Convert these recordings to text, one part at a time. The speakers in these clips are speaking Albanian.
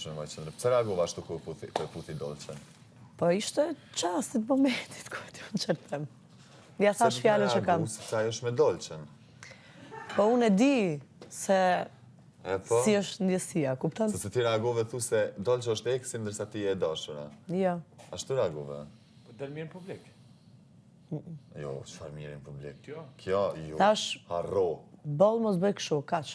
shumë më qëndrë. Pse reagova ashtu ku puthi Dolçen? Po ishte qastit momentit, ku ti unë qërtem. Ja thash fjallën që kam. Se ajo është me Dolçen. Po unë e di se si është ndjesia, kupton? Se ti reagove thu se Dolçe është eksi, ndërsa ti e dashura. Jo. Ashtu reagove? Po del mirë në publik. Jo, çfarë mirë në publik. Kjo? Kjo, jo. Tash, Harro. boll mos bëj kështu, kaq.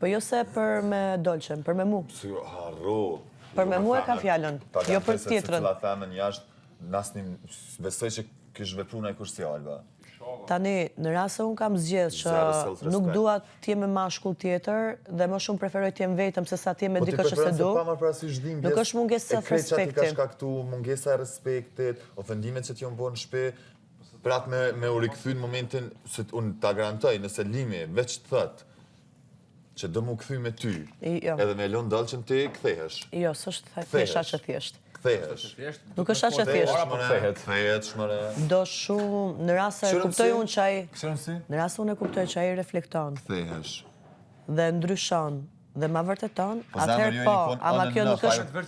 Po jo se për me Dolçen, për me mu. Si harro. Për me mu e ka fjallën, jo për tjetrën. Ta femën jashtë, nasni besoj që kish vepru në kush si Alba. Tani, në rast se unë kam zgjedh që nuk dua t'jem me mashkull tjetër dhe më shumë preferoj t'jem vetëm se sa t'jem me dikë që se du. Nuk është mungesë self-respekti. Ka shkaktu mungesa e respektit, ofendimet që t'jon bo në shpi, prat me u rikthy në momentin se unë ta garantoj, nëse Limi veç të thët që do mu kthy me ty, edhe me Elon Dolçen ti kthehesh. Jo, s'është thjesht që thjesht. Kthehesh. Nuk është aq e thjesht. Kthehet, shmëre. Do shumë, në rast se kuptoj unë që ai, Këshërëmësi? në rast se unë e kuptoj që ai reflekton Kthehesh. dhe ndryshon dhe ma vërteton, Po, atëherë zemër, po, ju një ama on kjo and nuk off, është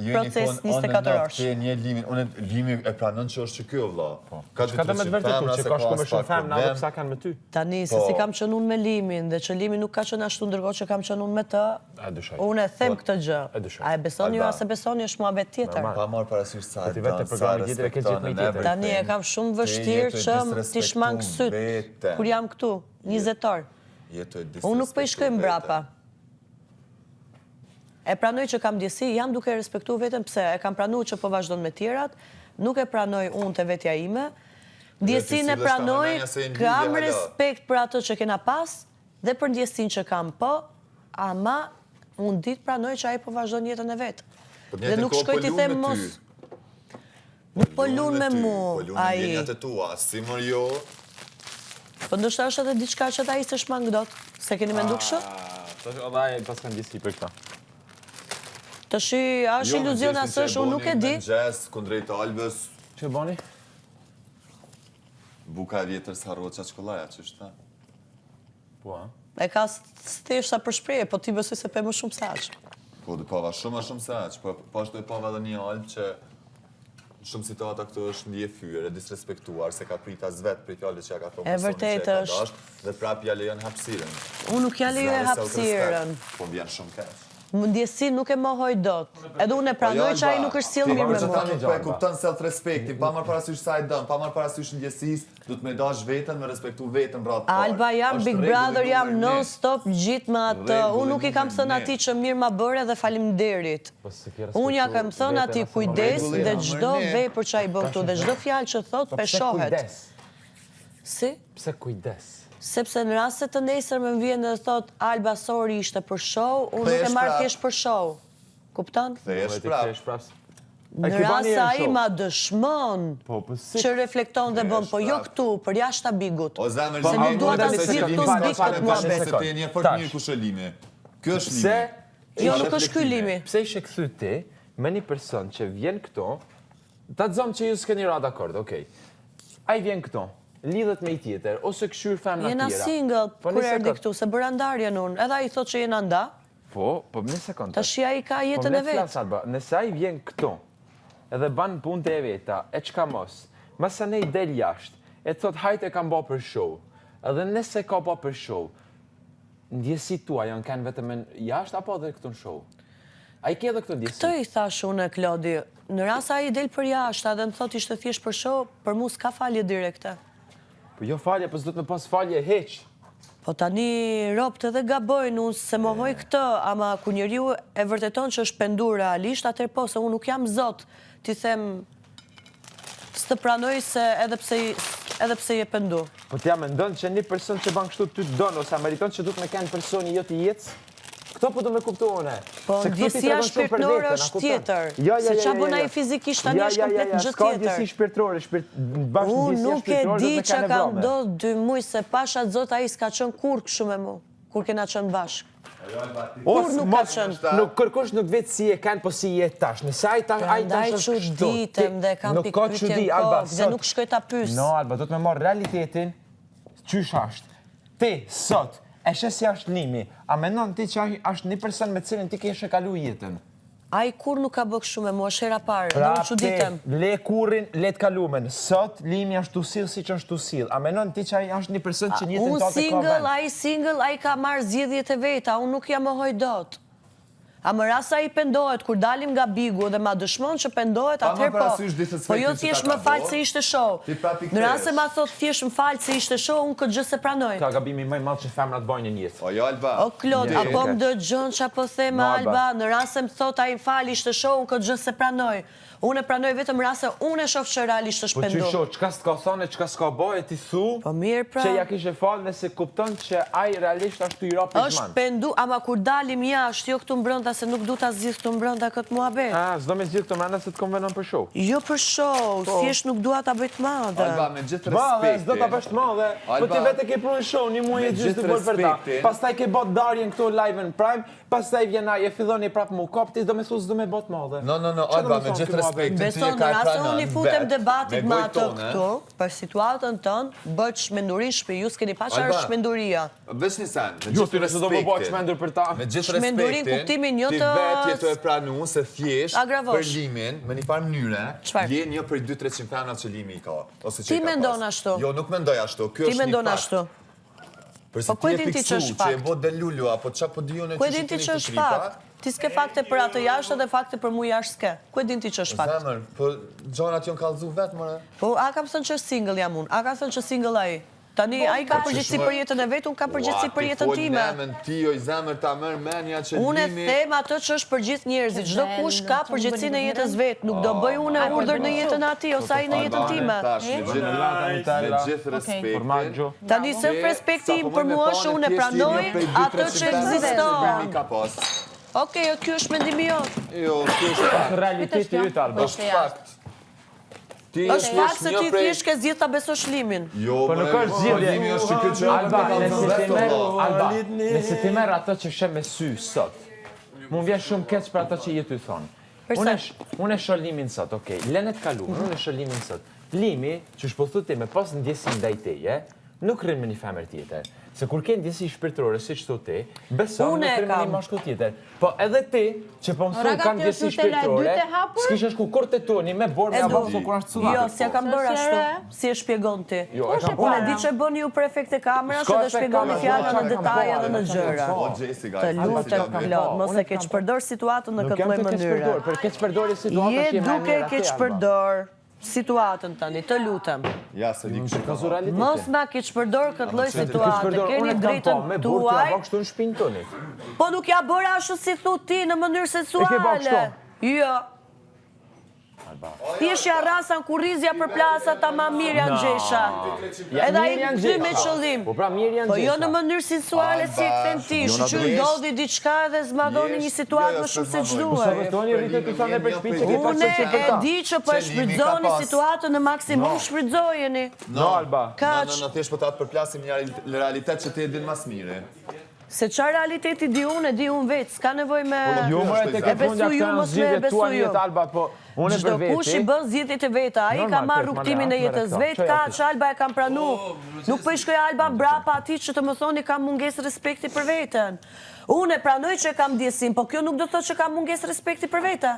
një proces 24 orësh. Ti një Limin, unë Limi e pranon që është që kjo, vlla. Ka të me të vërtetu që ka shku me shumë femë, na dhe pësa kanë me ty. Tani, se si kam qenë unë me Limin dhe që Limi nuk ka qenë ashtu ndërkohë që kam qenë unë me të, unë e them këtë gjë. A e besoni ju, a se besoni është muhabet tjetër. Pa marrë parasysh sa Ti vetë programi tjetër e ke gjithë me tjetër. Tani e kam shumë vështirë që t'i shmang syt kur jam këtu, 20 orë. Unë nuk po i shkoj mbrapa. E pranoj që kam ndjesi, jam duke e respektu vetëm pse e kam pranu që po vazhdon me tjerat, nuk e pranoj unë të vetja ime, ndjesin e pranoj, kam respekt për ato që kena pas, dhe për ndjesin që kam po, ama unë ditë pranoj që aji po vazhdon jetën e vetë. Dhe nuk shkoj t'i them mos... Nuk po lun me mu, aji. Po lun me tua, si mër jo... Po ndoshta është edhe diçka që ta i se shmangdot, se keni mendu kështu? Oda e pas kanë ndjesi për këta. Të shi, është iluzion asësh, unë nuk e di. Në gjes, kundrejt Albës. Që boni? Buka e vjetër së harro qa qkollaja, që është ta? Po, a? E ka steshta për shpreje, po ti besoj se pe më shumë se aq. Po, dhe pava shumë a shumë se aq, po ashtu e pava dhe një Albë që shumë situata këtu është ndje fyre, disrespektuar, se ka prita zvet për i fjallë që ja ka thonë personi që e ka dasht, dhe prap ja lejon hapsiren. Unë nuk ja lejoj hapsiren. Po vjen shumë keq. Ndjesi nuk e mohoj dot. Edhe unë e pranoj që ai nuk është sill mirë me mua. Po e kupton self-respektin, pa marr parasysh sa e dën, pa marr parasysh ndjesisë, du të më dash veten, më respektu veten brata. Alba jam Big Brother, jam non-stop gjithë me atë. Unë nuk i kam thënë atij që mirë ma bëre dhe faleminderit. Unë ja kam thënë atij kujdes dhe çdo vepër që ai bën këtu dhe çdo fjalë që thot peshohet. Si? Pse kujdes? Sepse në rastet të nesër më vjen dhe thot Alba sorry ishte për show, unë nuk e marr thjesht për show. Kupton? Kthehesh prap. Në rast se ai ma dëshmon që reflekton dhe bën, po jo këtu, për jashtë bigut. Se nuk dua ta zgjidh këtu zgjidh këtë muhabet. Se ti je fort mirë kush e Limi. Ky është Limi. Jo, nuk është ky Limi. Pse ishe kthy ti me një person që vjen këto, ta zëm që ju s'keni ra dakord, okej. Ai vjen këto. Lidhet me i tjetër, ose këshyr femna tjera. Jena single, kur erdi këtu, se bëra ndarjen unë, edhe ai thot që jena nda. Po, një sekundë. Tash ai ka jetën e vetë. Nëse ai vjen këto, edhe ban punët e veta, e çka mos, masa ne i del jashtë, e thot hajt e kam bë për show, edhe nëse ka bë për show, ndjesit tua janë kanë vetëm jashtë apo edhe këtu në show? Ai ke edhe këtë ndjesi? Këtë i thash unë, Klodi, në rast se ai del për jashtë, edhe më thot ishte thjesht për show, për mua s'ka falje direkte. Po jo falje, po s'do të me pas falje heq. Po tani ropët edhe gabojnë, unë se mohoj këtë, ama ku njeriu e vërteton që është pendur realisht, atër po, se unë nuk jam zot, ti them, s'të pranoj se edhe pse je pendu. Po t'ja mendon që një person që ban kështu ty të donë, ose meriton që du të me kanë personi jo t'i jetës, këto po du me kuptu une. Po ndjesia shpirtërore është tjetër. Se qa bëna i fizikisht tani është komplet gjë tjetër. Ska ndjesi shpirtërore, unë nuk e di që ka ndodhë 2 muj se pasha zot a i s'ka qënë kur këshu me mu, kur kena qënë bashkë. Kur nuk ka qënë? Nuk kërkosh nuk vetë si e kanë, po si je tash. Nëse aj tash është kështu. Që ditëm dhe kam pikpytjen kokë dhe nuk shkoj ta pysë. No, Alba, do të me marrë realitetin, qysh ashtë. Ti, sot, e shes si është limi, a menon ti që është një person me cilin ti ke kalu jetën? Ai kur nuk ka bë kështu me mua, është hera parë, Pra, do të çuditem. le kurrin, le të kalumen. Sot limi është usill siç është usill. A menon ti që ai është një person që në jetën Unë tote ka single, vend? ai single, ai ka marrë zgjedhjet e veta, unë nuk jam mohoj dot. A më rasa i pendohet, kur dalim nga bigu dhe ma dëshmon që pendohet, Pa, atëherë ma parasysh ditët po jo spektin që thjesht ta më ka falë bo, se ishte show. ti prap i Në rast se kthesh. ma thot thjesht më falë se ishte show, unë këtë gjë se pranoj. Ka gabimi më i madh që femrat bojnë në jetë. O, jo, Alba. O Klod, Je, apo je. më dëgjon që apo them No, Alba. Alba, në rast se më thot ai falë ishte show, unë këtë gjë se pranoj. Unë e pranoj vetëm rast se unë e shoh që realisht është Po që pendu. shoh, çka s'ka thënë, çka s'ka bëhe, ti thu, Po mirë pra. që ja kishe falë dhe se kupton që ai realisht është të i rapi Është zman. pendu, ama kur dalim jashtë, jo këtu mbrënda, se nuk du ta zgjidh këtu mbrënda këtë muhabet. S'do me zgjidh të menda se të konvenon për show. Jo për show, thjesht nuk dua ta bëj të madhe. Alba, me gjithë Madhe, respekti. s'do ta bësh të madhe, po Alba, ti vetë ke prunë show, një muaj e me gjysmë të gjithë bërë për ta. respektin. Pastaj ke bot darjen këtu live në Prime, pastaj vjen ai e filloni prapë mu kop, ti do me thu s'do me bot madhe. No, Çfarë do Alba, me me thonë gjithë ky muhabet? respektin, ti e Beson, ka në rast se pranon unë i futem vetë, debatit me me gojë atë tonë, këtu, për situatën tënë, bëj shmenduri shtëpi, ju s'keni pa çfarë Alba. është shmenduria. Vesh një sen, me Jo, gjithë ti nëse do më bëj çmendur për ta. Me gjithë Shmendurin respektin, kuptimin jo ti të- vetë je të e pranu se thjesht Agravosh. për limin, me një farë mënyre, Çfarë? je një prej 200-300 femnat që limi i ka. Ose që Ti i ka mendon pas. ashtu? Jo, nuk mendoj ashtu. Ky Ti është mendon një fakt. ashtu? Përse Po, ku e din ti që fiksu, është që e fakt? bo del lulu, apo qa po di unë Ku e din ti që është fakt? Ti s'ke fakte për atë jashtë dhe fakte për mu jashtë s'ke. Ku e din ti që është fakt? Zemër, po gjonat jon kallëzu vetë, mëre. Po, a kam thënë që është single jam unë? A ka thënë që single ai? Tani, ai ka përgjegjësi për jetën e vetë, unë kam përgjegjësi për jetën time. Ua, ti folë ti, oj zemër, ta mërë menja që Unë e limi... them atë që është për gjithë njerëzit. Çdo kush ka përgjegjësinë e jetës vet. Nuk do bëj unë urdhër në jetën e atij ose ai në jetën time. Me gjithë respektin. Formaggio. Tani self respekti im për mua është unë e pranoj atë që ekziston. Ka pas. Okej, ky është mendimi jot. Jo, kjo është fakt. Realiteti yt Alba. Është fakt. Ti Është fakt se ti thjesht ke zgjedh ta besosh limin. Jo, Po nuk është zgjidhje. Limi është ky që Alba, nëse ti merr, Alba, Alba. nëse ti merr atë që shem me sy sot, mu vjen shumë keq për atë që je ty thon. Përse? Unë e shoh limin sot, okay. Lene të kaluar, unë e shoh limin sot. Limi, që shpothu ti me pas ndjesin ndaj teje, nuk rrin me një femër tjetër. Se kur ke ndjesi shpirtërore, siç thot ti, beson Unë nuk e rrin me kam. një mashkull tjetër. Po edhe ti, që po më thon kanë ndjesi shpirtërore, s'kishesh ku kur tetoni me borë me Edu, avallë kur është cullak. jo, si e kam bërë ashtu. Si e shpjegon ti? Jo, e kam Unë e di që e bëni ju për efekte kamerash S'ka dhe efekt shpjegoni kamera, fjala s'ka në efekt detaje kamera, dhe në s'ka gjëra. O, Jessica, Të lutem, Klod, mos e keq përdor situatën në Nuk këtë jam lloj të keq mënyre. përdor, për keq përdori situata Je që jemi duke keq përdor situatën tani, të lutem. Ja, se di kështë Ka realiteti. Mos na keq përdor këtë lloj situate. Keni Me drejtën burtë tuaj. ja kështu në shpinë toni. Po nuk ja bëra ashtu si thu ti në mënyrë E ke bërë seksuale. kështu? Jo. Thjesht ja rasan kurrizja për plasa tamam mirë janë gjesha. Edhe ai kthy me qëllim. Po pra mirë janë Po jo gjesha. në mënyrë sensuale si e kthen ti, që ndodhi diçka dhe zmadhoni një situatë më shumë se Po sa ç'duhet. vërtoni rritet të thonë për shpinë që ke Unë pasur që e për ta. di që po e shfrytëzoni situatën në maksimum, shfrytëzojeni. No, Alba. Kaq. Në thjesht po ta përplasim një realitet që ti e din mas mire. Se çfarë realiteti di unë vetë, s'ka nevojë me Jo më e te ke E besu fundja ju, këta në mos me zgjidhje besu tua ju. jetë Alba, po unë Çdo për veti. kush i bën zgjedhjet e veta, ai ka Normal, marrë Kresma, rrugtimin e le, jetës atmere vet, këto. ka Çfarë Alba e kam pranu. Nuk po i shkoj Alba mbrapa atij që të më thoni kam mungesë respekti për veten. Unë e pranoj që kam ndjesim, po kjo nuk do të thotë që kam mungesë respekti për vete.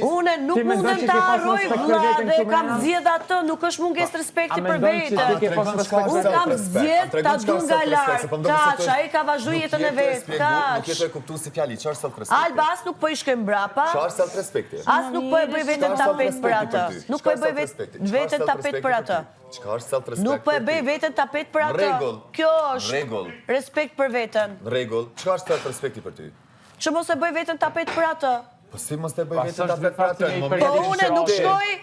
Unë nuk Ti mendon mundem që të ke pas harroj respekt për vlla veten dhe kështu me kam janë? zgjedh atë, nuk është mungesë respekti për mendon që veten. ti ke pas respekt Unë kam zgjedh ta du nga lart. Kaç, ai ka vazhduar jetën e vet. Nuk Kaç. jetë e kuptu si fjali, qarë self respekti? Alba as nuk po i shkoj mbrapa. Qarë self respekti? As nuk po e bëj veten tapet për atë. Nuk po e bëj veten tapet për atë. Çka është self respekt? Nuk po e bëj veten tapet për atë. Rregull. Kjo është Rregull. respekt për veten. Rregull. Çka është self respekti për ty? Që mos e bëj veten tapet për atë. Po si mos të bëj Pa, veten s'është ta për atë? fakt në që Po momentin unë që nuk ti- shkoj.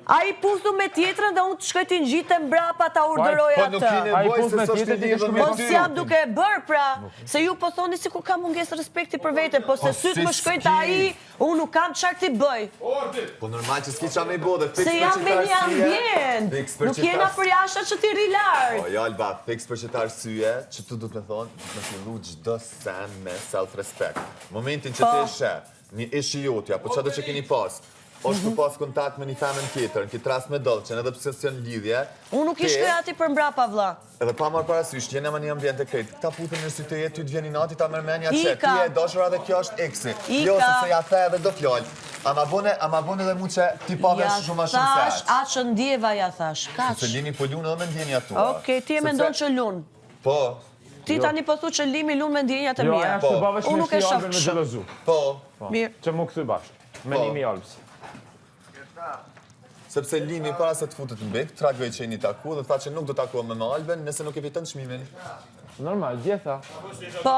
Ai puthu me tjetrën dhe unë të shkoj të ngjitem mbrapa ta urdhëroj Po nuk atë. keni Ai nevojë pus se me s'është tjetër, ti lidhur ke me Po ty. s'jam duke e bërë pra, se ju po thoni sikur kam mungesë respekti për vete, po se syt më shkojnë të ai, unë nuk kam çfarë ti bëj. Po normal që s'ki qa me i bo dhe fix Se për jam që me të një arsye. ambient. Fix për Nuk që të jena arsye. për jashtë që ti rri lart. Po jo Alba, fix për që të arsye, që tu du të me thonë, me fillu gjdo sen me self-respect. Momentin që Po. ti e sheh, një ishi jotja, po që do që keni pas, është të pas kontakt me një femën tjetër, në këtë rast me dolçen, edhe pse s'janë lidhje. Unë nuk i shkoj ati për mbrapa, vlla. Edhe pa marrë parasysh, jena me një ambient e krejt. Këta putën në sy të jetë, ty të vjeni nati, ta mërmenja që Ika. ty e dashura dhe kjo është eksi. Jo, Ika. sepse ja the edhe do fjallë. Ama bone dhe mu që ti pave shumë a shumë Ja thash, seq. atë që ndjeva ja thash, kaq. Se limi po lunë edhe me ndjenja tua. Okej, ti e mendon që lun. Po, Ti tani po thu që limi lun me ndjenjat e Jo, mia. aja është të bavesh Unë me nuk e shti shoh albën me kështu. gjelozu. po. Mirë. Që mu këthy bashkë, me Po. 1000 albës. Sepse limi para se të futet në bek, tragoj që jeni taku dhe tha që nuk do takuam me Alben nëse nuk e fiton çmimin. Normal, gjitha. Po.